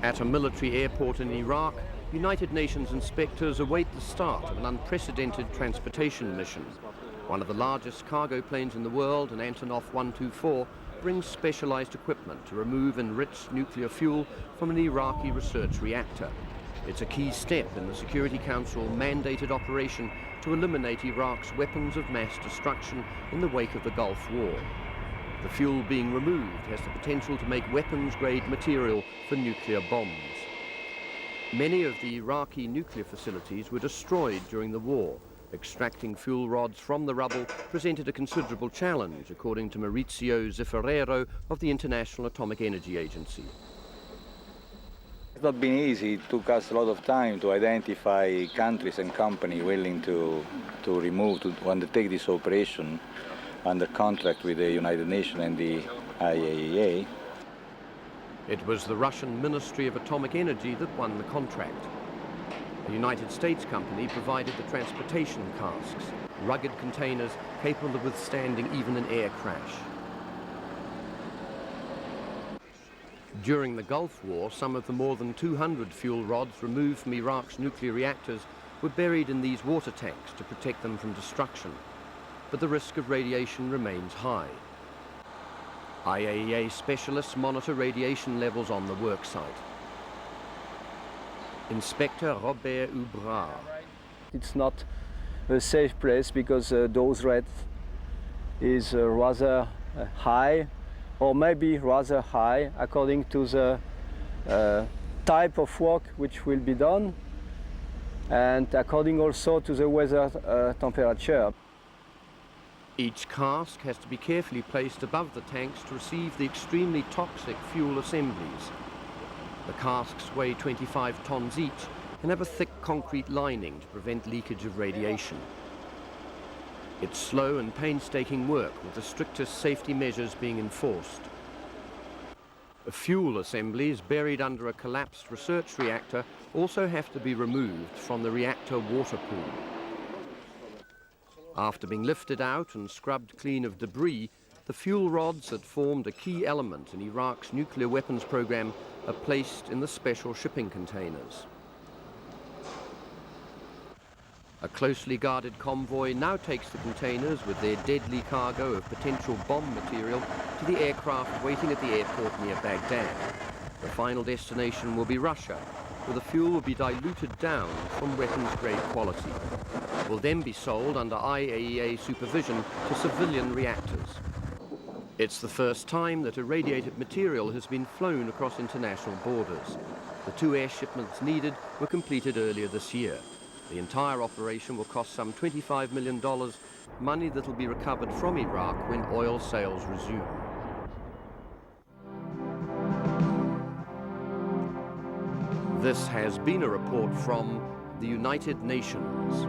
At a military airport in Iraq, United Nations inspectors await the start of an unprecedented transportation mission. One of the largest cargo planes in the world, an Antonov 124, brings specialized equipment to remove enriched nuclear fuel from an Iraqi research reactor. It's a key step in the Security Council mandated operation to eliminate Iraq's weapons of mass destruction in the wake of the Gulf War. The fuel being removed has the potential to make weapons-grade material for nuclear bombs. Many of the Iraqi nuclear facilities were destroyed during the war. Extracting fuel rods from the rubble presented a considerable challenge, according to Maurizio Zifferero of the International Atomic Energy Agency. It's not been easy. It took us a lot of time to identify countries and companies willing to undertake this operation under contract with the United Nations and the IAEA. It was the Russian Ministry of Atomic Energy that won the contract. A United States company provided the transportation casks, rugged containers capable of withstanding even an air crash. During the Gulf War, some of the more than 200 fuel rods removed from Iraq's nuclear reactors were buried in these water tanks to protect them from destruction. But the risk of radiation remains high. IAEA specialists monitor radiation levels on the worksite. Inspector Robert Ubrard. It's not a safe place because dose rate is rather high, or maybe rather high according to the type of work which will be done, and according also to the weather temperature. Each cask has to be carefully placed above the tanks to receive the extremely toxic fuel assemblies. The casks weigh 25 tons each and have a thick concrete lining to prevent leakage of radiation. It's slow and painstaking work, with the strictest safety measures being enforced. The fuel assemblies buried under a collapsed research reactor also have to be removed from the reactor water pool. After being lifted out and scrubbed clean of debris, the fuel rods that formed a key element in Iraq's nuclear weapons program are placed in the special shipping containers. A closely guarded convoy now takes the containers with their deadly cargo of potential bomb material to the aircraft waiting at the airport near Baghdad. The final destination will be Russia, where the fuel will be diluted down from weapons-grade quality. It will then be sold under IAEA supervision to civilian reactors. It's the first time that irradiated material has been flown across international borders. The 2 air shipments needed were completed earlier this year. The entire operation will cost some $25 million, money that will be recovered from Iraq when oil sales resume. This has been a report from the United Nations.